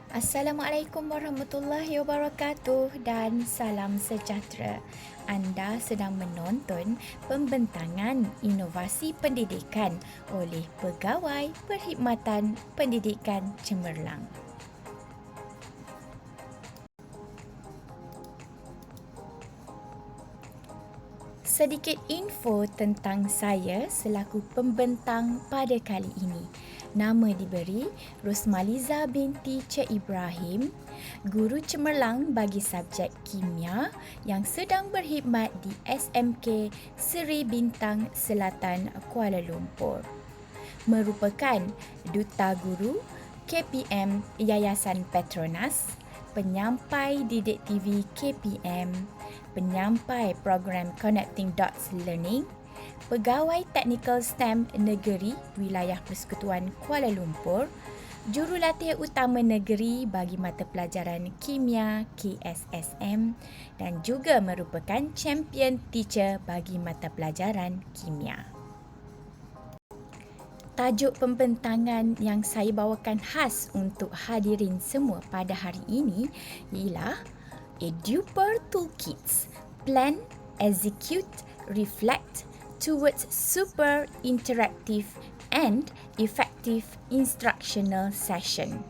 Assalamualaikum warahmatullahi wabarakatuh dan salam sejahtera. Anda sedang menonton pembentangan inovasi pendidikan oleh Pegawai Perkhidmatan Pendidikan Cemerlang. Sedikit info tentang saya selaku pembentang pada kali ini. Nama diberi Rosmaliza binti Cik Ibrahim, guru cemerlang bagi subjek kimia yang sedang berkhidmat di SMK Seri Bintang Selatan, Kuala Lumpur. Merupakan Duta Guru KPM Yayasan Petronas, penyampai didik TV KPM, penyampai program Connecting Dots Learning, pegawai teknikal STEM negeri wilayah Persekutuan Kuala Lumpur, jurulatih utama negeri bagi mata pelajaran kimia KSSM dan juga merupakan champion teacher bagi mata pelajaran kimia. Tajuk pembentangan yang saya bawakan khas untuk hadirin semua pada hari ini ialah Eduper Toolkits, Plan, Execute, Reflect towards Super Interactive and Effective Instructional Session.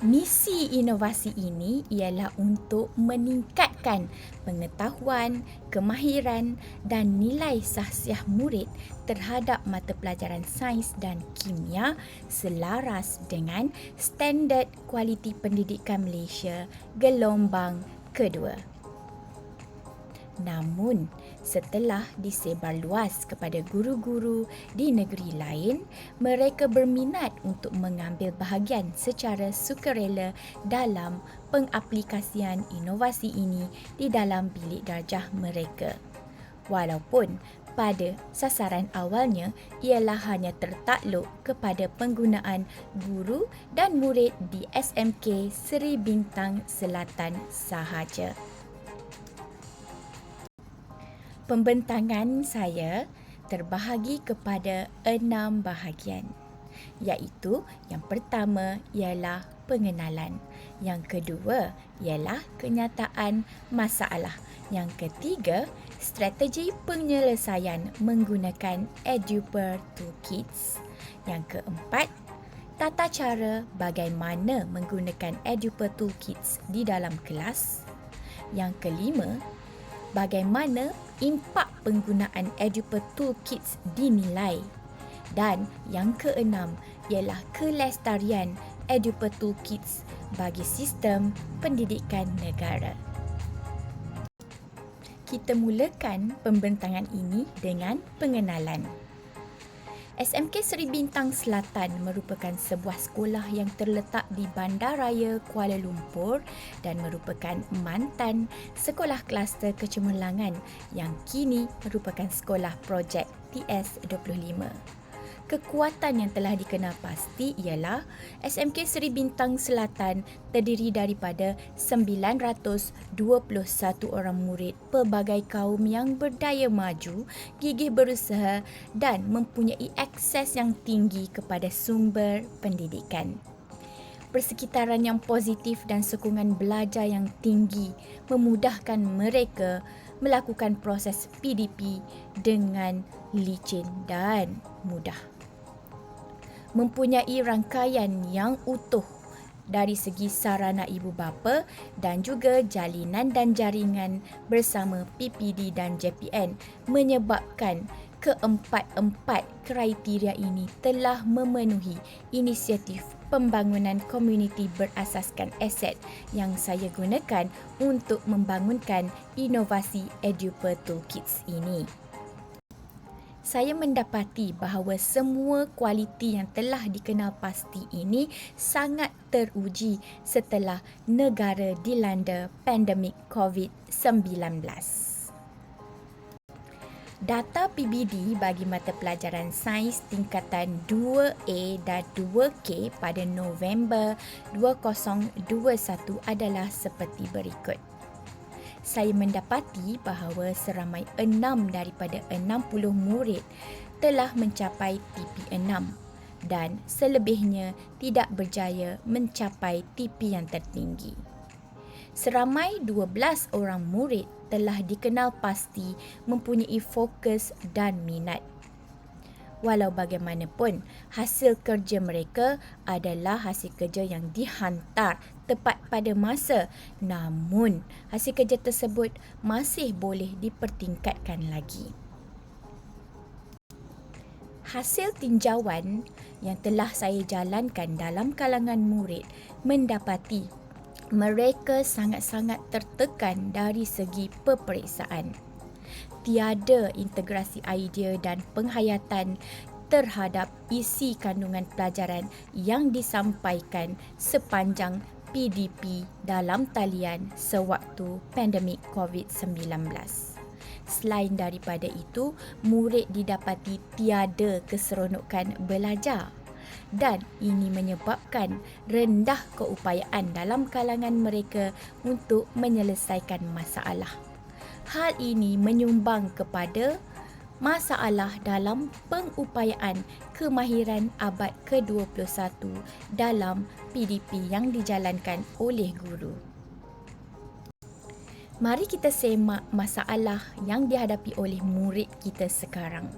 Misi inovasi ini ialah untuk meningkatkan pengetahuan, kemahiran dan nilai sahsiah murid terhadap mata pelajaran sains dan kimia selaras dengan standard kualiti pendidikan Malaysia gelombang kedua. Namun, setelah disebar luas kepada guru-guru di negeri lain, mereka berminat untuk mengambil bahagian secara sukarela dalam pengaplikasian inovasi ini di dalam bilik darjah mereka. Walaupun pada sasaran awalnya ialah hanya tertakluk kepada penggunaan guru dan murid di SMK Seri Bintang Selatan sahaja. Pembentangan saya terbahagi kepada 6 bahagian, iaitu yang pertama ialah pengenalan, yang kedua ialah kenyataan masalah, yang ketiga strategi penyelesaian menggunakan Eduper Toolkits, yang keempat tata cara bagaimana menggunakan Eduper Toolkits di dalam kelas, yang kelima bagaimana impak penggunaan Eduper Toolkits dinilai, dan yang keenam ialah kelestarian Eduper Toolkits bagi sistem pendidikan negara. Kita mulakan pembentangan ini dengan pengenalan. SMK Seri Bintang Selatan merupakan sebuah sekolah yang terletak di Bandaraya Kuala Lumpur dan merupakan mantan sekolah kluster kecemerlangan yang kini merupakan sekolah projek TS25. Kekuatan yang telah dikenal pasti ialah SMK Seri Bintang Selatan terdiri daripada 921 orang murid pelbagai kaum yang berdaya maju, gigih berusaha dan mempunyai akses yang tinggi kepada sumber pendidikan. Persekitaran yang positif dan sokongan belajar yang tinggi memudahkan mereka melakukan proses PDP dengan licin dan mudah. Mempunyai rangkaian yang utuh dari segi sarana ibu bapa dan juga jalinan dan jaringan bersama PPD dan JPN menyebabkan keempat-empat kriteria ini telah memenuhi inisiatif pembangunan komuniti berasaskan aset yang saya gunakan untuk membangunkan inovasi Eduper Toolkits ini. Saya mendapati bahawa semua kualiti yang telah dikenal pasti ini sangat teruji setelah negara dilanda pandemik COVID-19. Data PBD bagi mata pelajaran sains tingkatan 2A dan 2K pada November 2021 adalah seperti berikut. Saya mendapati bahawa seramai 6 daripada 60 murid telah mencapai TP6 dan selebihnya tidak berjaya mencapai TP yang tertinggi. Seramai 12 orang murid telah dikenal pasti mempunyai fokus dan minat. Walau bagaimanapun, hasil kerja mereka adalah hasil kerja yang dihantar tepat pada masa. Namun, hasil kerja tersebut masih boleh dipertingkatkan lagi. Hasil tinjauan yang telah saya jalankan dalam kalangan murid mendapati mereka sangat-sangat tertekan dari segi peperiksaan. Tiada integrasi idea dan penghayatan terhadap isi kandungan pelajaran yang disampaikan sepanjang PDP dalam talian sewaktu pandemik COVID-19. Selain daripada itu, murid didapati tiada keseronokan belajar dan ini menyebabkan rendah keupayaan dalam kalangan mereka untuk menyelesaikan masalah. Hal ini menyumbang kepada masalah dalam pengupayaan kemahiran abad ke-21 dalam PDP yang dijalankan oleh guru. Mari kita semak masalah yang dihadapi oleh murid kita sekarang.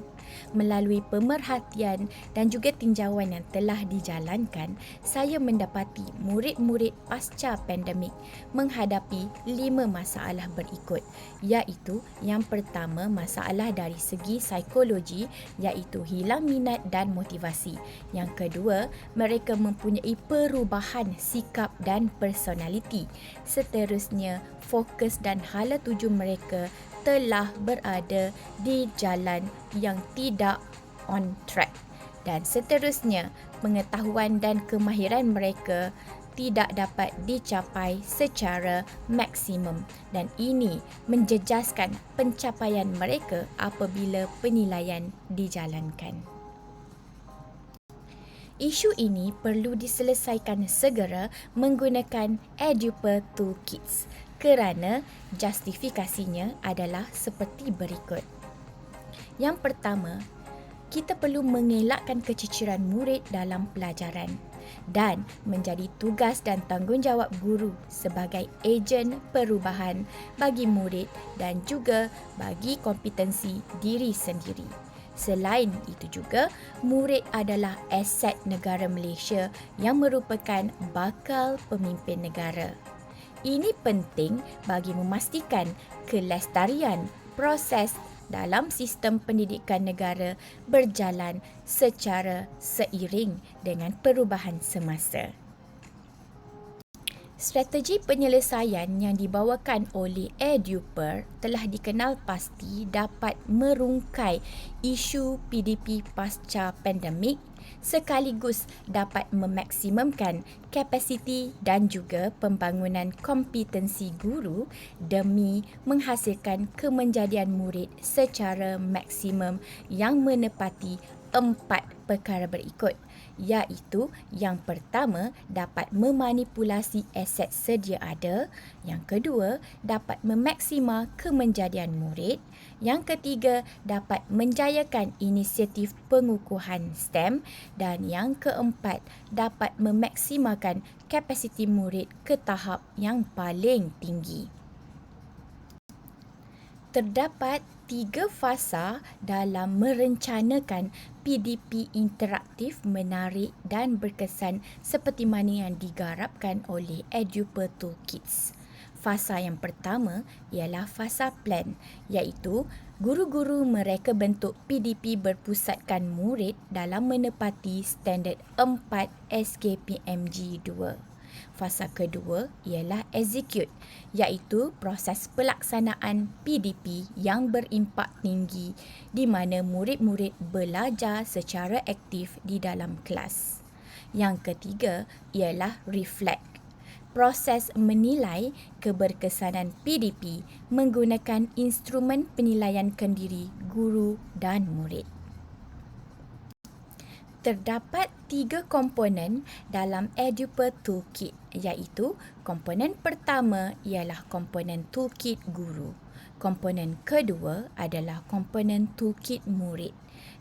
Melalui pemerhatian dan juga tinjauan yang telah dijalankan, saya mendapati murid-murid pasca pandemik menghadapi 5 masalah berikut, iaitu yang pertama masalah dari segi psikologi iaitu hilang minat dan motivasi. Yang kedua, mereka mempunyai perubahan sikap dan personaliti. Seterusnya, fokus dan hala tuju mereka telah berada di jalan yang tidak on track. Dan seterusnya, pengetahuan dan kemahiran mereka tidak dapat dicapai secara maksimum dan ini menjejaskan pencapaian mereka apabila penilaian dijalankan. Isu ini perlu diselesaikan segera menggunakan Eduper Toolkits kerana justifikasinya adalah seperti berikut. Yang pertama, kita perlu mengelakkan keciciran murid dalam pelajaran dan menjadi tugas dan tanggungjawab guru sebagai ejen perubahan bagi murid dan juga bagi kompetensi diri sendiri. Selain itu juga, murid adalah aset negara Malaysia yang merupakan bakal pemimpin negara. Ini penting bagi memastikan kelestarian proses dalam sistem pendidikan negara berjalan secara seiring dengan perubahan semasa. Strategi penyelesaian yang dibawakan oleh Eduper telah dikenal pasti dapat merungkai isu PDP pasca pandemik sekaligus dapat memaksimumkan kapasiti dan juga pembangunan kompetensi guru demi menghasilkan kemenjadian murid secara maksimum yang menepati 4 perkara berikut, iaitu yang pertama dapat memanipulasi aset sedia ada, yang kedua dapat memaksima kemenjadian murid, yang ketiga dapat menjayakan inisiatif pengukuhan STEM dan yang keempat dapat memaksimakan kapasiti murid ke tahap yang paling tinggi. Terdapat 3 fasa dalam merencanakan PDP interaktif, menarik dan berkesan seperti mana yang digarapkan oleh Eduper Toolkits. Fasa yang pertama ialah fasa plan, iaitu guru-guru mereka bentuk PDP berpusatkan murid dalam menepati standard 4 SKPMG 2. Fasa kedua ialah execute, iaitu proses pelaksanaan PDP yang berimpak tinggi di mana murid-murid belajar secara aktif di dalam kelas. Yang ketiga ialah reflect, proses menilai keberkesanan PDP menggunakan instrumen penilaian kendiri guru dan murid. Terdapat 3 komponen dalam Eduper Toolkit, iaitu komponen pertama ialah komponen toolkit guru. Komponen kedua adalah komponen toolkit murid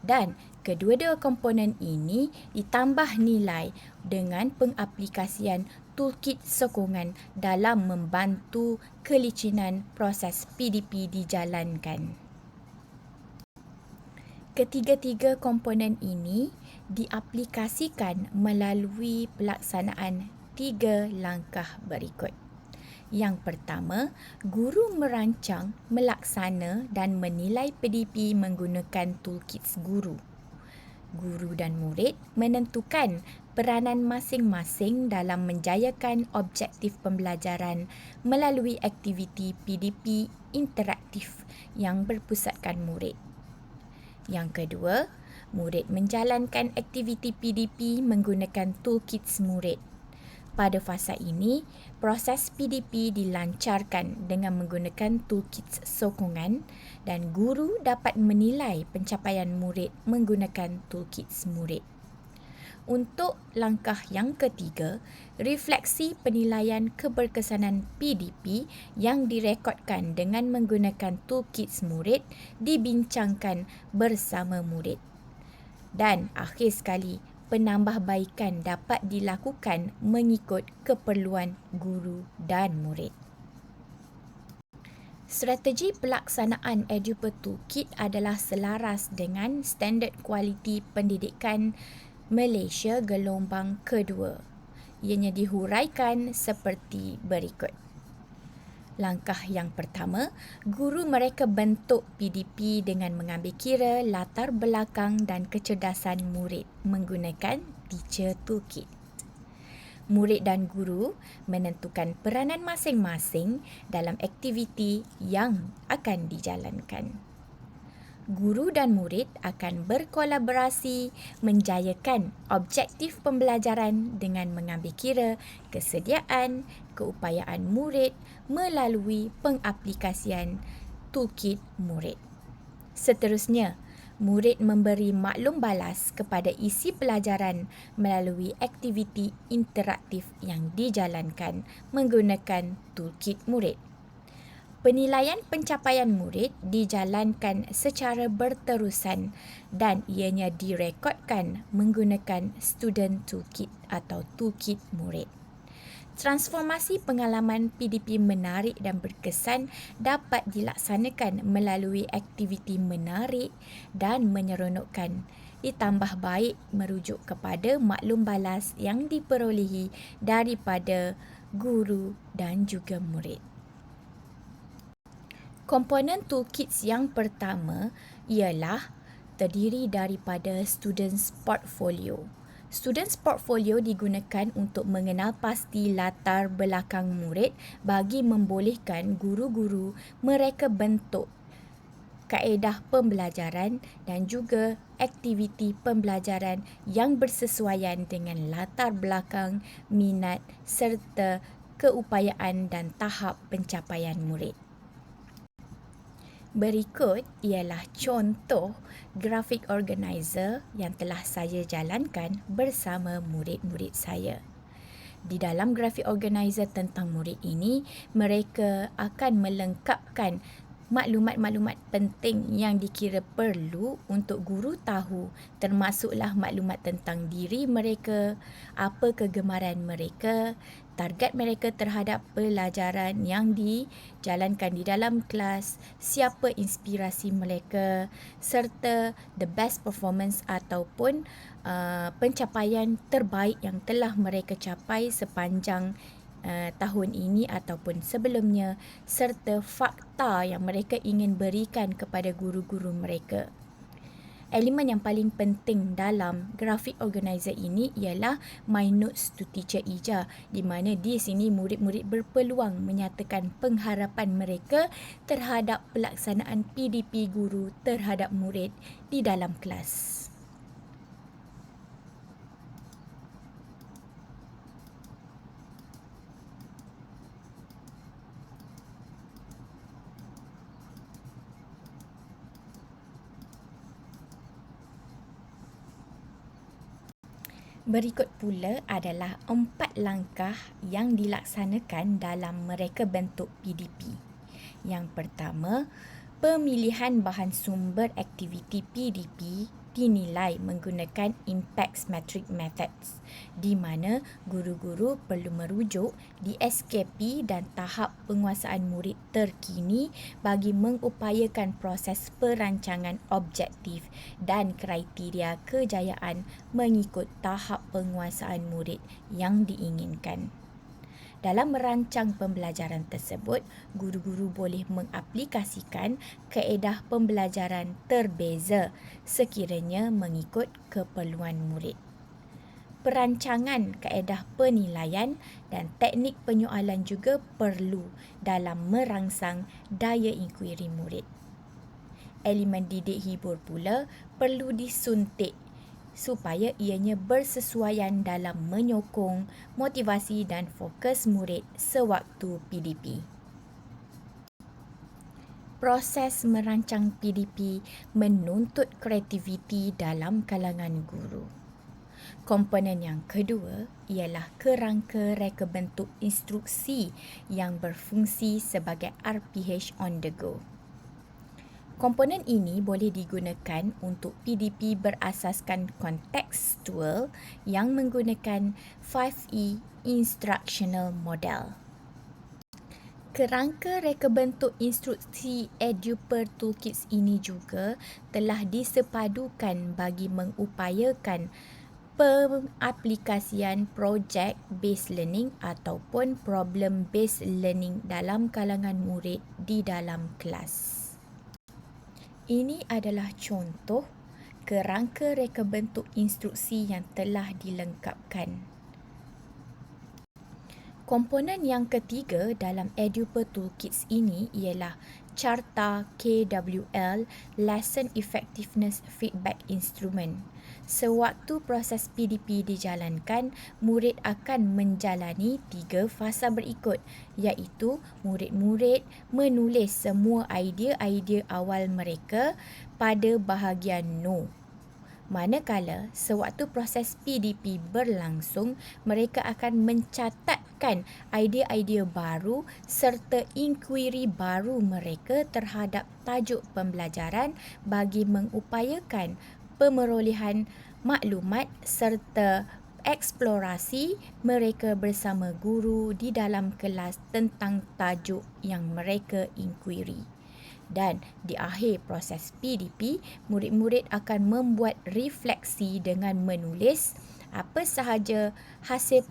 Dan kedua-dua komponen ini ditambah nilai dengan pengaplikasian toolkit sokongan dalam membantu kelicinan proses PDP dijalankan. Ketiga-tiga komponen ini diaplikasikan melalui pelaksanaan 3 langkah berikut. Yang pertama, guru merancang, melaksana dan menilai PDP menggunakan toolkits guru. Guru dan murid menentukan peranan masing-masing dalam menjayakan objektif pembelajaran melalui aktiviti PDP interaktif yang berpusatkan murid. Yang kedua, murid menjalankan aktiviti PDP menggunakan toolkits murid. Pada fasa ini, proses PDP dilancarkan dengan menggunakan toolkits sokongan dan guru dapat menilai pencapaian murid menggunakan toolkits murid. Untuk langkah yang ketiga, refleksi penilaian keberkesanan PDP yang direkodkan dengan menggunakan toolkits murid dibincangkan bersama murid. Dan akhir sekali, penambahbaikan dapat dilakukan mengikut keperluan guru dan murid. Strategi pelaksanaan Eduper Toolkit adalah selaras dengan standard kualiti pendidikan Malaysia gelombang kedua. Ianya dihuraikan seperti berikut. Langkah yang pertama, guru mereka bentuk PDP dengan mengambil kira latar belakang dan kecerdasan murid menggunakan Teacher Toolkit. Murid dan guru menentukan peranan masing-masing dalam aktiviti yang akan dijalankan. Guru dan murid akan berkolaborasi menjayakan objektif pembelajaran dengan mengambil kira kesediaan, keupayaan murid melalui pengaplikasian toolkit murid. Seterusnya, murid memberi maklum balas kepada isi pelajaran melalui aktiviti interaktif yang dijalankan menggunakan toolkit murid. Penilaian pencapaian murid dijalankan secara berterusan dan ianya direkodkan menggunakan Student Toolkit atau Toolkit murid. Transformasi pengalaman PDP menarik dan berkesan dapat dilaksanakan melalui aktiviti menarik dan menyeronokkan. Ditambah baik merujuk kepada maklum balas yang diperolehi daripada guru dan juga murid. Komponen toolkits yang pertama ialah terdiri daripada Students Portfolio. Students Portfolio digunakan untuk mengenal pasti latar belakang murid bagi membolehkan guru-guru mereka bentuk kaedah pembelajaran dan juga aktiviti pembelajaran yang bersesuaian dengan latar belakang, minat serta keupayaan dan tahap pencapaian murid. Berikut ialah contoh grafik organizer yang telah saya jalankan bersama murid-murid saya. Di dalam grafik organizer tentang murid ini, mereka akan melengkapkan maklumat-maklumat penting yang dikira perlu untuk guru tahu, termasuklah maklumat tentang diri mereka, apa kegemaran mereka, target mereka terhadap pelajaran yang dijalankan di dalam kelas, siapa inspirasi mereka, serta the best performance ataupun pencapaian terbaik yang telah mereka capai sepanjang tahun ini ataupun sebelumnya, serta fakta yang mereka ingin berikan kepada guru-guru mereka. Elemen yang paling penting dalam grafik organizer ini ialah My Notes to Teacher Ija, di mana di sini murid-murid berpeluang menyatakan pengharapan mereka terhadap pelaksanaan PDP guru terhadap murid di dalam kelas. Berikut pula adalah 4 langkah yang dilaksanakan dalam mereka bentuk PDP. Yang pertama, Pemilihan bahan sumber aktiviti PDP dinilai menggunakan Impact Metric Methods, di mana guru-guru perlu merujuk di SKP dan tahap penguasaan murid terkini bagi mengupayakan proses perancangan objektif dan kriteria kejayaan mengikut tahap penguasaan murid yang diinginkan. Dalam merancang pembelajaran tersebut, guru-guru boleh mengaplikasikan kaedah pembelajaran terbeza sekiranya mengikut keperluan murid. Perancangan kaedah penilaian dan teknik penyoalan juga perlu dalam merangsang daya inkuiri murid. Elemen didik hibur pula perlu disuntik supaya ianya bersesuaian dalam menyokong motivasi dan fokus murid sewaktu PDP. Proses merancang PDP menuntut kreativiti dalam kalangan guru. Komponen yang kedua ialah kerangka reka bentuk instruksi yang berfungsi sebagai RPH on the go. Komponen ini boleh digunakan untuk PDP berasaskan kontekstual yang menggunakan 5E Instructional Model. Kerangka reka bentuk instruksi EduPer Toolkits ini juga telah disepadukan bagi mengupayakan pengaplikasian project based learning ataupun problem based learning dalam kalangan murid di dalam kelas. Ini adalah contoh kerangka reka bentuk instruksi yang telah dilengkapkan. Komponen yang ketiga dalam EduPer Toolkits ini ialah Carta KWL Lesson Effectiveness Feedback Instrument. Sewaktu proses PDP dijalankan, murid akan menjalani 3 fasa berikut, iaitu murid-murid menulis semua idea-idea awal mereka pada bahagian no. Manakala sewaktu proses PDP berlangsung, mereka akan mencatatkan idea-idea baru serta inkuiri baru mereka terhadap tajuk pembelajaran bagi mengupayakan pemerolehan maklumat serta eksplorasi mereka bersama guru di dalam kelas tentang tajuk yang mereka inkuiri. Dan di akhir proses PDP, murid-murid akan membuat refleksi dengan menulis apa sahaja hasil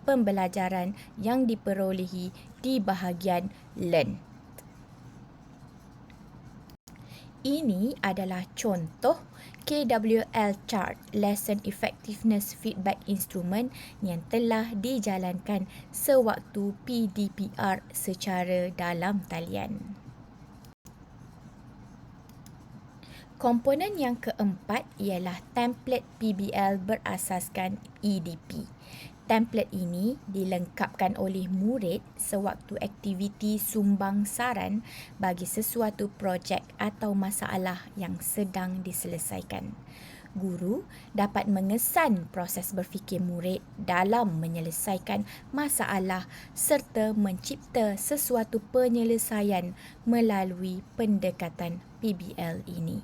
pembelajaran yang diperolehi di bahagian Learn. Ini adalah contoh KWL Chart Lesson Effectiveness Feedback Instrument yang telah dijalankan sewaktu PDPR secara dalam talian. Komponen yang keempat ialah template PBL berasaskan EDP. Template ini dilengkapkan oleh murid sewaktu aktiviti sumbang saran bagi sesuatu projek atau masalah yang sedang diselesaikan. Guru dapat mengesan proses berfikir murid dalam menyelesaikan masalah serta mencipta sesuatu penyelesaian melalui pendekatan PBL ini.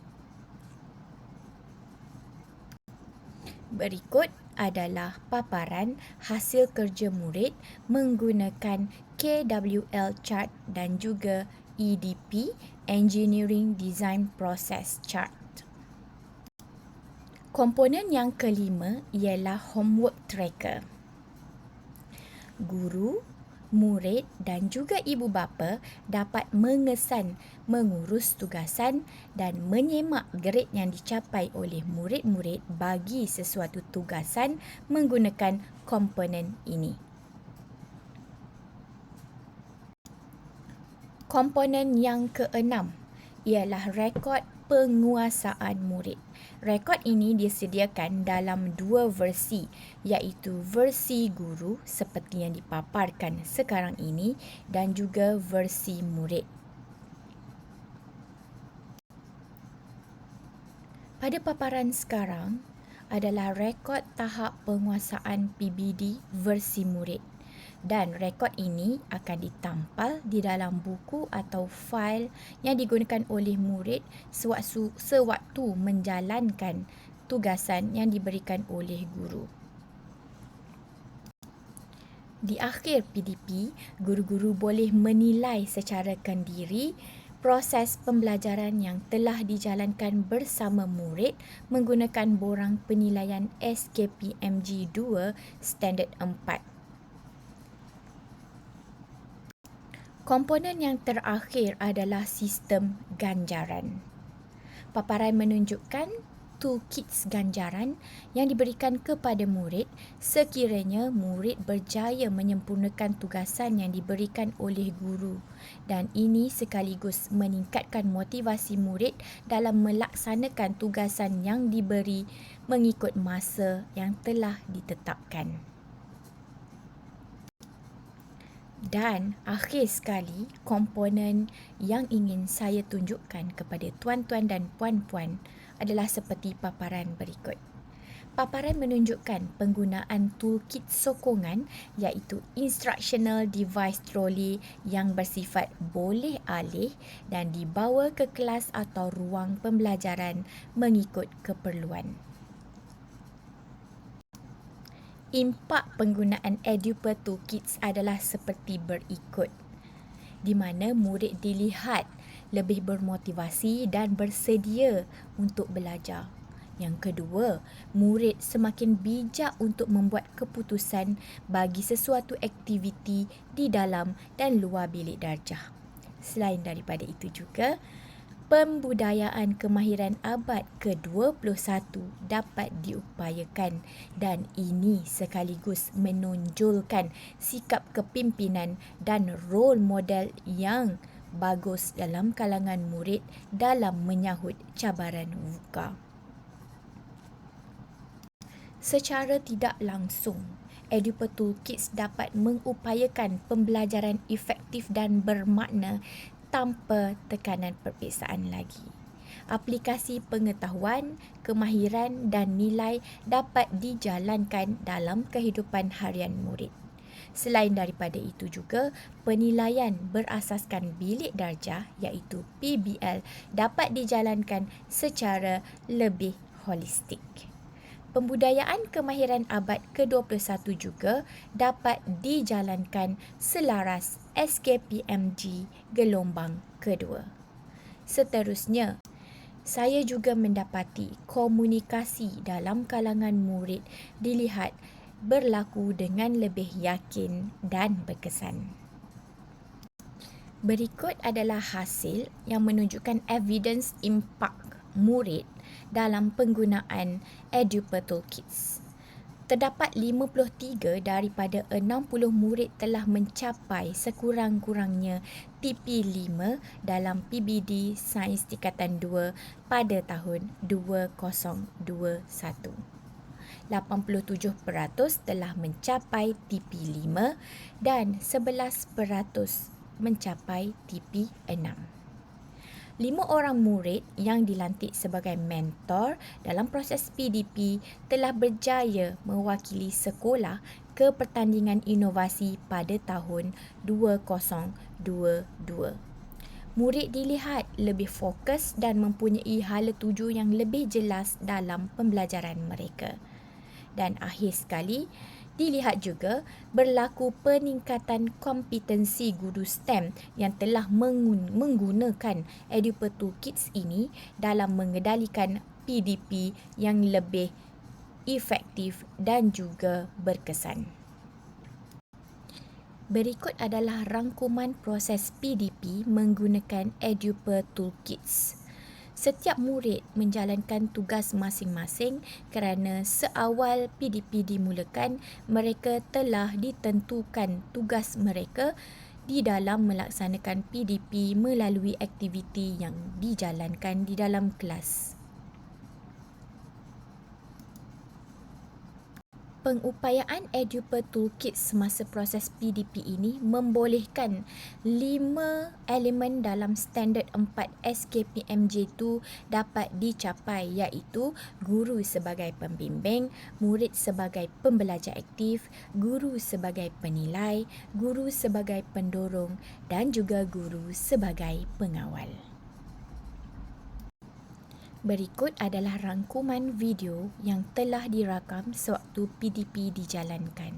Berikut adalah paparan hasil kerja murid menggunakan KWL Chart dan juga EDP Engineering Design Process Chart. Komponen yang kelima ialah homework tracker. Guru, murid dan juga ibu bapa dapat mengesan, mengurus tugasan dan menyemak grade yang dicapai oleh murid-murid bagi sesuatu tugasan menggunakan komponen ini. Komponen yang keenam ialah rekod penguasaan murid. Rekod ini disediakan dalam 2 versi, iaitu versi guru seperti yang dipaparkan sekarang ini dan juga versi murid. Pada paparan sekarang adalah rekod tahap penguasaan PBD versi murid. dan rekod ini akan ditampal di dalam buku atau fail yang digunakan oleh murid sewaktu menjalankan tugasan yang diberikan oleh guru. Di akhir PDP, guru-guru boleh menilai secara kendiri proses pembelajaran yang telah dijalankan bersama murid menggunakan borang penilaian SKPMG 2 Standard 4. Komponen yang terakhir adalah sistem ganjaran. Paparan menunjukkan toolkits ganjaran yang diberikan kepada murid sekiranya murid berjaya menyempurnakan tugasan yang diberikan oleh guru, dan ini sekaligus meningkatkan motivasi murid dalam melaksanakan tugasan yang diberi mengikut masa yang telah ditetapkan. Dan akhir sekali, komponen yang ingin saya tunjukkan kepada tuan-tuan dan puan-puan adalah seperti paparan berikut. Paparan menunjukkan penggunaan toolkit sokongan iaitu instructional device trolley yang bersifat boleh alih dan dibawa ke kelas atau ruang pembelajaran mengikut keperluan. Impak penggunaan Eduper Toolkits adalah seperti berikut, di mana murid dilihat lebih bermotivasi dan bersedia untuk belajar. Yang kedua, murid semakin bijak untuk membuat keputusan bagi sesuatu aktiviti di dalam dan luar bilik darjah. Selain daripada itu juga, pembudayaan kemahiran abad ke-21 dapat diupayakan dan ini sekaligus menonjolkan sikap kepimpinan dan role model yang bagus dalam kalangan murid dalam menyahut cabaran VUCA. Secara tidak langsung, Eduper Toolkits dapat mengupayakan pembelajaran efektif dan bermakna tanpa tekanan perpiksaan lagi. Aplikasi pengetahuan, kemahiran dan nilai dapat dijalankan dalam kehidupan harian murid. Selain daripada itu juga, penilaian berasaskan bilik darjah iaitu PBL dapat dijalankan secara lebih holistik. Pembudayaan kemahiran abad ke-21 juga dapat dijalankan selaras SKPMG gelombang kedua. Seterusnya, saya juga mendapati komunikasi dalam kalangan murid dilihat berlaku dengan lebih yakin dan berkesan. Berikut adalah hasil yang menunjukkan evidence impact murid dalam penggunaan Eduper Toolkits. Terdapat 53 daripada 60 murid telah mencapai sekurang-kurangnya TP5 dalam PBD Sains Tingkatan 2 pada tahun 2021. 87% telah mencapai TP5 dan 11% mencapai TP6. 5 orang murid yang dilantik sebagai mentor dalam proses PDP telah berjaya mewakili sekolah ke pertandingan inovasi pada tahun 2022. Murid dilihat lebih fokus dan mempunyai hala tuju yang lebih jelas dalam pembelajaran mereka. Dan akhir sekali, dilihat juga berlaku peningkatan kompetensi guru STEM yang telah menggunakan Eduper Toolkits ini dalam mengendalikan PDP yang lebih efektif dan juga berkesan. Berikut adalah rangkuman proses PDP menggunakan Eduper Toolkits. Setiap murid menjalankan tugas masing-masing kerana seawal PDP dimulakan, mereka telah ditentukan tugas mereka di dalam melaksanakan PDP melalui aktiviti yang dijalankan di dalam kelas. Pengupayaan Eduper Toolkit semasa proses PDP ini membolehkan 5 elemen dalam standard 4 SKPMJ2 dapat dicapai, iaitu guru sebagai pembimbing, murid sebagai pembelajar aktif, guru sebagai penilai, guru sebagai pendorong dan juga guru sebagai pengawal. Berikut adalah rangkuman video yang telah dirakam sewaktu PDP dijalankan.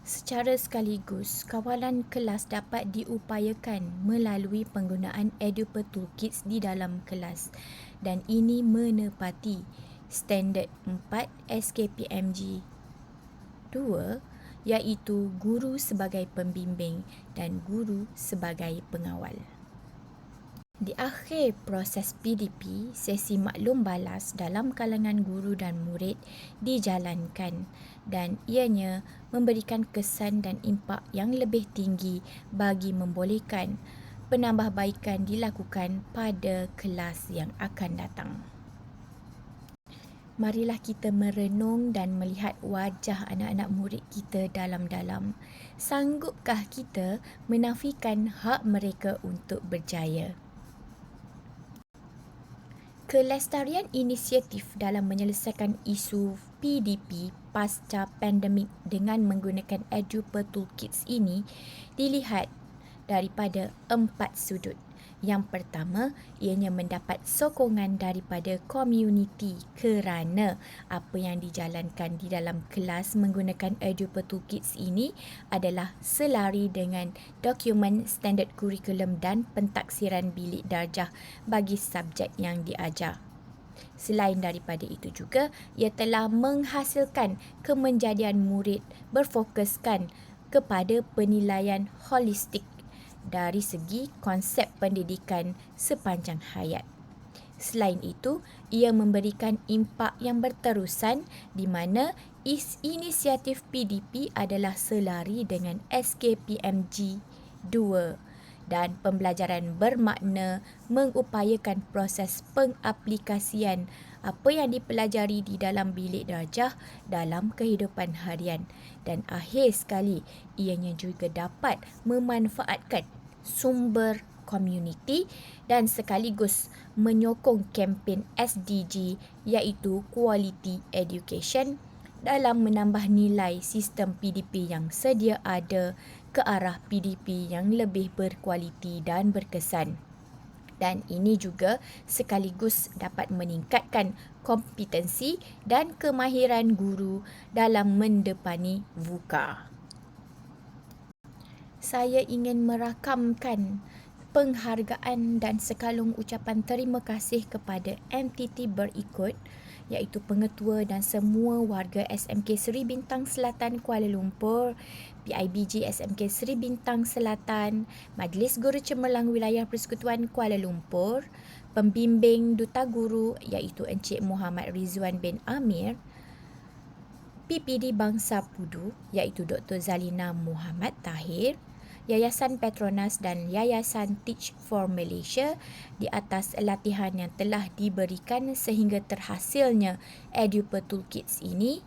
Secara sekaligus, kawalan kelas dapat diupayakan melalui penggunaan Eduper Toolkits di dalam kelas dan ini menepati standard 4 SKPMG 2, iaitu guru sebagai pembimbing dan guru sebagai pengawal. Di akhir proses PDP, sesi maklum balas dalam kalangan guru dan murid dijalankan dan ianya memberikan kesan dan impak yang lebih tinggi bagi membolehkan penambahbaikan dilakukan pada kelas yang akan datang. Marilah kita merenung dan melihat wajah anak-anak murid kita dalam-dalam. Sanggupkah kita menafikan hak mereka untuk berjaya? Kelestarian inisiatif dalam menyelesaikan isu PDP pasca pandemik dengan menggunakan Eduper Toolkits ini dilihat daripada 4 sudut. Yang pertama, ianya mendapat sokongan daripada komuniti kerana apa yang dijalankan di dalam kelas menggunakan Eduper Toolkits ini adalah selari dengan dokumen standard kurikulum dan pentaksiran bilik darjah bagi subjek yang diajar. Selain daripada itu juga, ia telah menghasilkan kemenjadian murid berfokuskan kepada penilaian holistik dari segi konsep pendidikan sepanjang hayat. Selain itu, ia memberikan impak yang berterusan di mana inisiatif PDP adalah selari dengan SKPMG 2 dan pembelajaran bermakna mengupayakan proses pengaplikasian apa yang dipelajari di dalam bilik darjah dalam kehidupan harian dan akhir sekali ianya juga dapat memanfaatkan sumber komuniti dan sekaligus menyokong kempen SDG iaitu Quality Education dalam menambah nilai sistem PDP yang sedia ada ke arah PDP yang lebih berkualiti dan berkesan. Dan ini juga sekaligus dapat meningkatkan kompetensi dan kemahiran guru dalam mendepani VUCA. Saya ingin merakamkan penghargaan dan sekalung ucapan terima kasih kepada MTT berikut, iaitu pengetua dan semua warga SMK Seri Bintang Selatan Kuala Lumpur, PIBG SMK Seri Bintang Selatan, Majlis Guru Cemerlang Wilayah Persekutuan Kuala Lumpur, pembimbing Duta Guru iaitu Encik Muhammad Rizwan bin Amir, PPD Bangsa Pudu iaitu Dr. Zalina Muhammad Tahir, Yayasan Petronas dan Yayasan Teach for Malaysia di atas latihan yang telah diberikan sehingga terhasilnya Eduper Toolkits ini,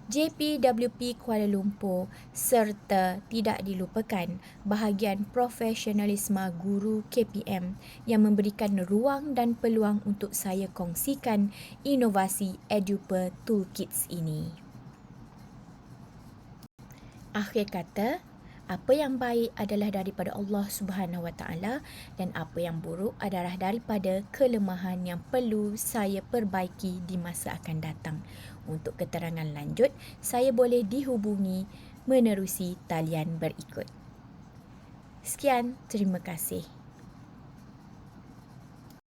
JPWP Kuala Lumpur serta tidak dilupakan bahagian profesionalisme guru KPM yang memberikan ruang dan peluang untuk saya kongsikan inovasi Eduper Toolkits ini. Akhir kata, apa yang baik adalah daripada Allah Subhanahu Wa Taala dan apa yang buruk adalah daripada kelemahan yang perlu saya perbaiki di masa akan datang. Untuk keterangan lanjut, saya boleh dihubungi menerusi talian berikut. Sekian, terima kasih.